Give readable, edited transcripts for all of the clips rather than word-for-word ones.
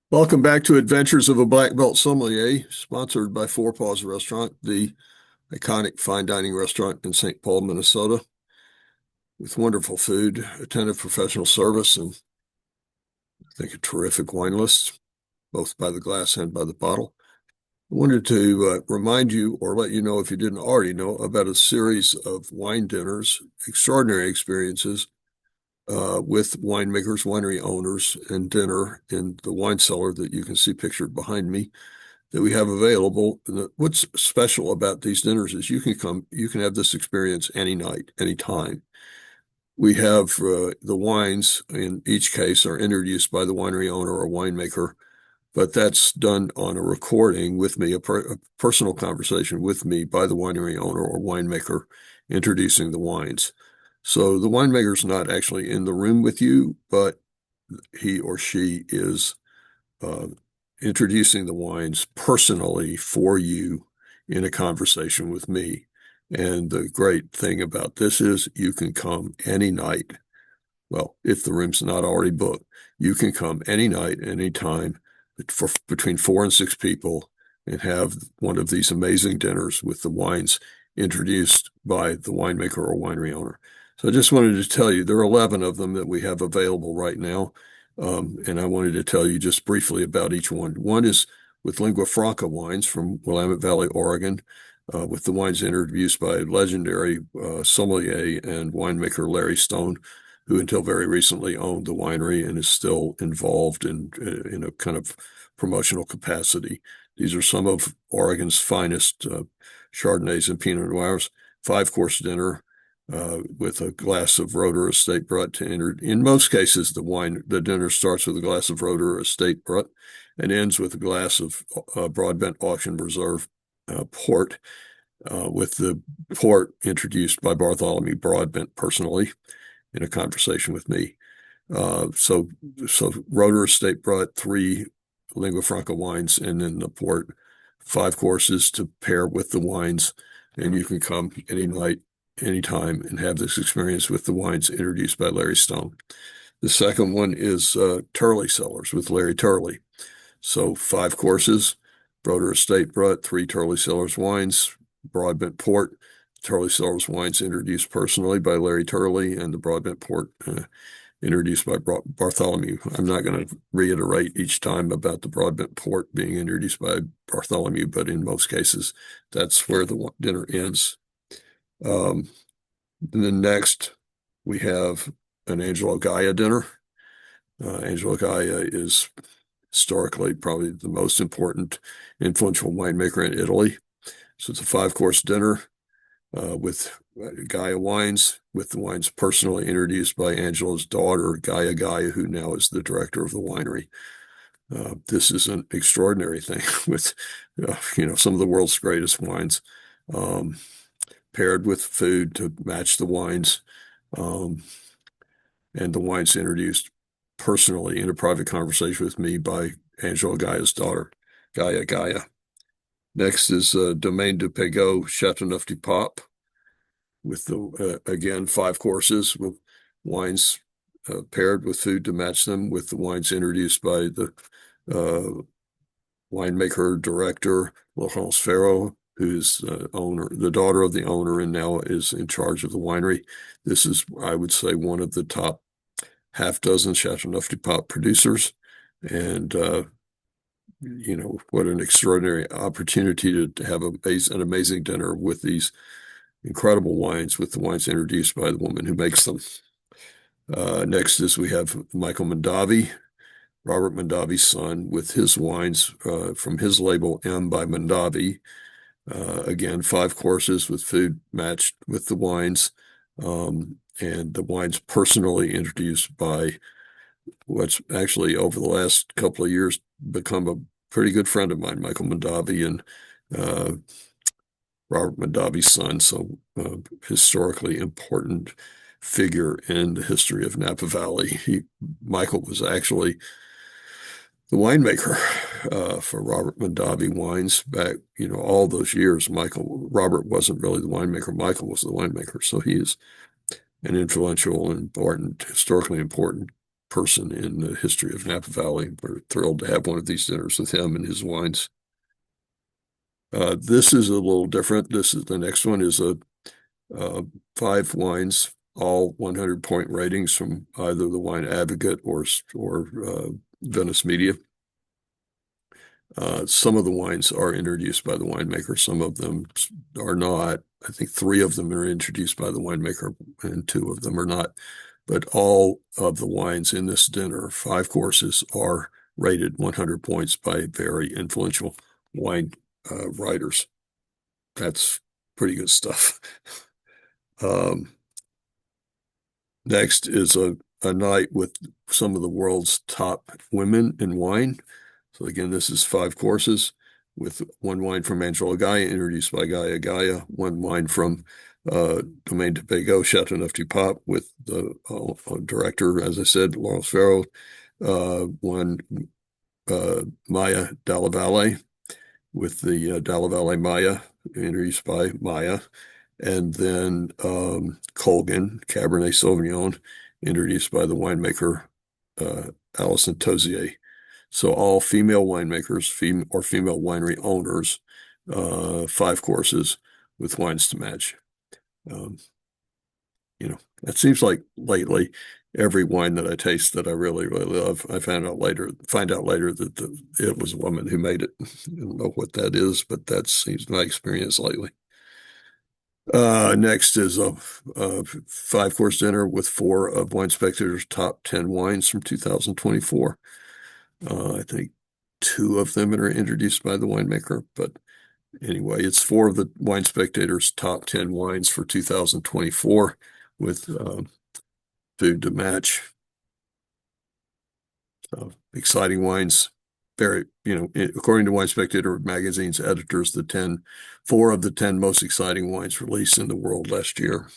Welcome back to Adventures of a Black Belt Sommelier, sponsored by Forepaugh Restaurant, the iconic fine dining restaurant in St. Paul, Minnesota, with wonderful food, attentive professional service, and I think a terrific wine list, both by the glass and by the bottle. I wanted to remind you, or let you know if you didn't already know, about a series of wine dinners, extraordinary experiences with winemakers, winery owners, and dinner in the wine cellar that you can see pictured behind me that we have available. And what's special about these dinners is you can have this experience any night, any time. We have the wines in each case are introduced by the winery owner or winemaker, but that's done on a recording with me, a personal conversation with me by the winery owner or winemaker introducing the wines. So the winemaker's not actually in the room with you, but he or she is uh, introducing the wines personally for you in a conversation with me. And the great thing about this is you can come any night. Well, if the room's not already booked, you can come any night, any time for between 4 and 6 people and have one of these amazing dinners with the wines introduced by the winemaker or winery owner. So I just wanted to tell you there are 11 of them that we have available right now. And I wanted to tell you just briefly about each one. One is with Lingua Franca wines from Willamette Valley, Oregon, with the wines introduced by legendary sommelier and winemaker Larry Stone, who until very recently owned the winery and is still involved in a kind of promotional capacity. These are some of Oregon's finest Chardonnays and Pinot Noirs. Five-course dinner with a glass of Roeder Estate Brut to enter. In most cases, the dinner starts with a glass of Roeder Estate Brut and ends with a glass of Broadbent Auction Reserve port, with the port introduced by Bartholomew Broadbent personally in a conversation with me. So Roeder Estate Brut, three Lingua Franca wines, and then the port. 5 courses to pair with the wines, and you can come any night, anytime, and have this experience with the wines introduced by Larry Stone. The second one is Turley Cellars with Larry Turley. So 5 courses, Broder Estate Brut, three Turley Cellars wines, Broadbent Port, Turley Cellars wines introduced personally by Larry Turley, and the Broadbent Port introduced by Bartholomew. I'm not going to reiterate each time about the Broadbent Port being introduced by Bartholomew, but in most cases, that's where the dinner ends. And then next, we have an Angelo Gaia dinner. Angelo Gaia is historically probably the most important influential winemaker in Italy. So it's a 5-course dinner with Gaia wines, with the wines personally introduced by Angelo's daughter, Gaia, who now is the director of the winery. This is an extraordinary thing with, some of the world's greatest wines, paired with food to match the wines, and the wines introduced personally in a private conversation with me by Angelo Gaia's daughter, Gaia. Next is Domaine du Pégau Châteauneuf du Pape, with the again 5 courses with wines paired with food to match them, with the wines introduced by the winemaker director Laurence Ferro, who's the daughter of the owner, and now is in charge of the winery. This is, I would say, one of the top half-dozen Châteauneuf du Pape producers, and what an extraordinary opportunity to have an amazing dinner with these incredible wines, with the wines introduced by the woman who makes them. Next is we have Michael Mondavi, Robert Mondavi's son, with his wines from his label M by Mondavi. Again, 5 courses with food matched with the wines, and the wines personally introduced by what's actually over the last couple of years become a pretty good friend of mine, Michael Mondavi, and Robert Mondavi's son. So historically important figure in the history of Napa Valley. Michael was actually the winemaker for Robert Mondavi wines back, all those years. Robert wasn't really the winemaker. Michael was the winemaker. So he is an influential and important, historically important person in the history of Napa Valley. We're thrilled to have one of these dinners with him and his wines. This is a little different. This is the next one is a uh, five wines, all 100-point ratings from either the Wine Advocate or Venice Media. Some of the wines are introduced by the winemaker. Some of them are not. I think three of them are introduced by the winemaker and two of them are not. But all of the wines in this dinner, five courses, are rated 100 points by very influential wine writers. That's pretty good stuff. Um, Next is a night with some of the world's top women in wine. So again, this is five courses with one wine from Angela Gaia, introduced by Gaia Gaia, one wine from Domaine de Peygo, Chateauneuf du Pape, with the director, as I said, Laurence Farreau, one Maya Dalla Valle, with the Dalla Valle Maya, introduced by Maya, and then Colgan, Cabernet Sauvignon, introduced by the winemaker Alison Tozier. So all female winemakers or female winery owners, five courses with wines to match. Um, it seems like lately every wine that I taste that I really, really love, I find out later that it was a woman who made it. I don't know what that is, but that seems my experience lately. Next is a five-course dinner with four of Wine Spectator's top 10 wines from 2024. I think two of them are introduced by the winemaker, but anyway, it's four of the Wine Spectator's top 10 wines for 2024 with food to match. So exciting wines. Very, according to Wine Spectator magazine's editors, four of the 10 most exciting wines released in the world last year.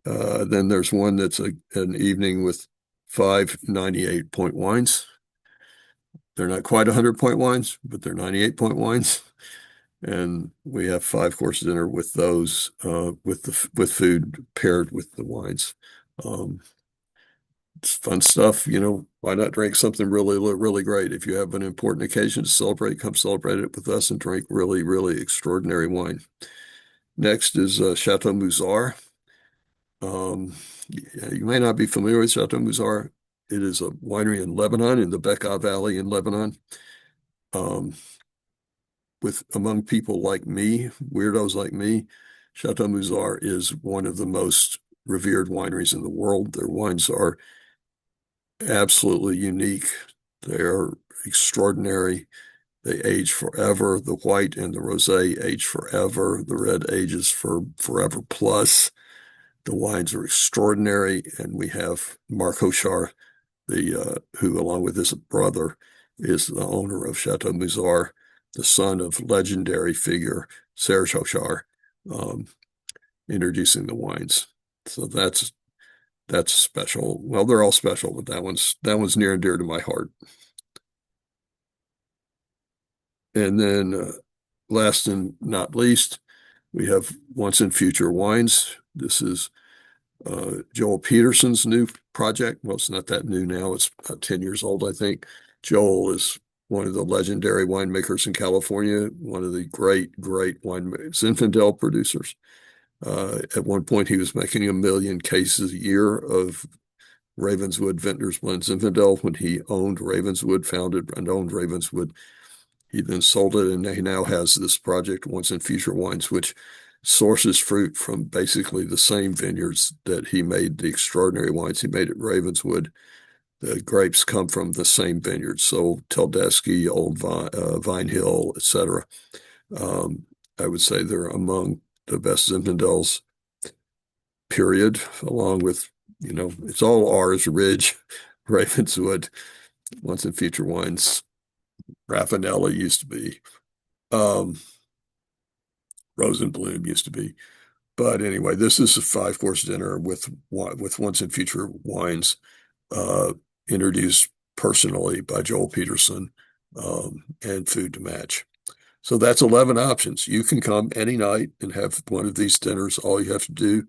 Then there's one that's an evening with five 98-point wines. They're not quite 100-point wines, but they're 98-point wines. And we have five-course dinner with those, with food paired with the wines. It's fun stuff. Why not drink something really, really great? If you have an important occasion to celebrate, come celebrate it with us and drink really, really extraordinary wine. Next is Chateau Musar. You may not be familiar with Chateau Musar. It is a winery in Lebanon, in the Bekaa Valley in Lebanon. Among people like me, weirdos like me, Chateau Musar is one of the most revered wineries in the world. Their wines are absolutely unique. They are extraordinary. They age forever. The white and the rosé age forever. The red ages for forever plus. The wines are extraordinary, and we have Marc Hochar, who, along with his brother, is the owner of Chateau Musar, the son of legendary figure Serge Hochar, introducing the wines. So that's special. Well, they're all special, but that one's near and dear to my heart. And then last and not least, we have Once and Future Wines. This is Joel Peterson's new project. Well, it's not that new now. It's about 10 years old, I think. Joel is one of the legendary winemakers in California, one of the great, great Zinfandel producers. At one point, he was making 1 million cases a year of Ravenswood Vintners Blend Zinfandel when he owned Ravenswood, founded and owned Ravenswood. He then sold it, and he now has this project, Once and Future Wines, which sources fruit from basically the same vineyards that he made the extraordinary wines he made at Ravenswood. The grapes come from the same vineyards, so Teldeschi, Old Vine Hill, etc. I would say they're among the best Zinfandels, period, along with, it's all ours, Ridge, Ravenswood, Once and Future Wines, Raffinella used to be, Rosenblum used to be. But anyway, this is a five-course dinner with Once and Future Wines, introduced personally by Joel Peterson, and food to match. So that's 11 options. You can come any night and have one of these dinners. All you have to do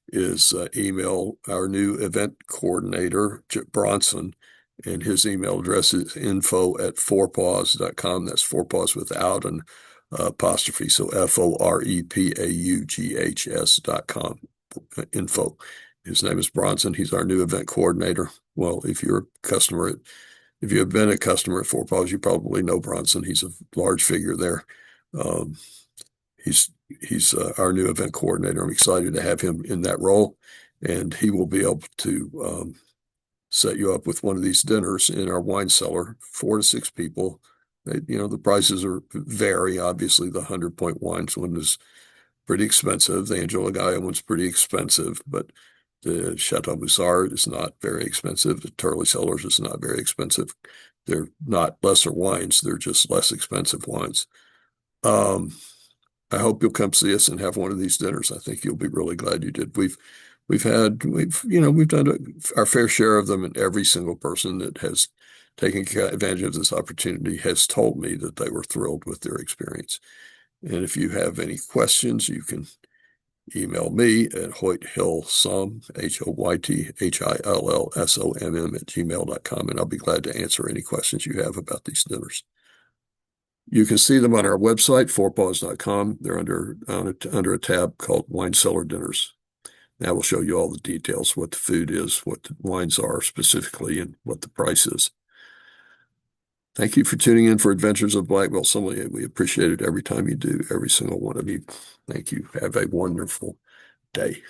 is email our new event coordinator, Chip Bronson, and his email address is info@forepaws.com. That's forepaws without an apostrophe. So FOREPAUGHS.com. Info. His name is Bronson. He's our new event coordinator. Well, if you have been a customer at Forepaugh, you probably know Bronson. He's a large figure there. Um, he's our new event coordinator. I'm excited to have him in that role, and he will be able to set you up with one of these dinners in our wine cellar, 4 to 6 people. The prices vary. Obviously, the 100 point wines one is pretty expensive. The Angelo Gaia one's pretty expensive, but the Chateau Moussard is not very expensive. The Turley Cellars is not very expensive. They're not lesser wines. They're just less expensive wines. Um, I hope you'll come see us and have one of these dinners. I think you'll be really glad you did. We've done our fair share of them, and every single person that has taken advantage of this opportunity has told me that they were thrilled with their experience. And if you have any questions, you can email me at hoythillsomm, HOYTHILLSOMM @gmail.com, and I'll be glad to answer any questions you have about these dinners. You can see them on our website, forepaws.com. They're under a tab called Wine Cellar Dinners. That will show you all the details, what the food is, what the wines are specifically, and what the price is. Thank you for tuning in for Adventures of Black Belt Sommelier. We appreciate it every time you do, every single one of you. Thank you. Have a wonderful day.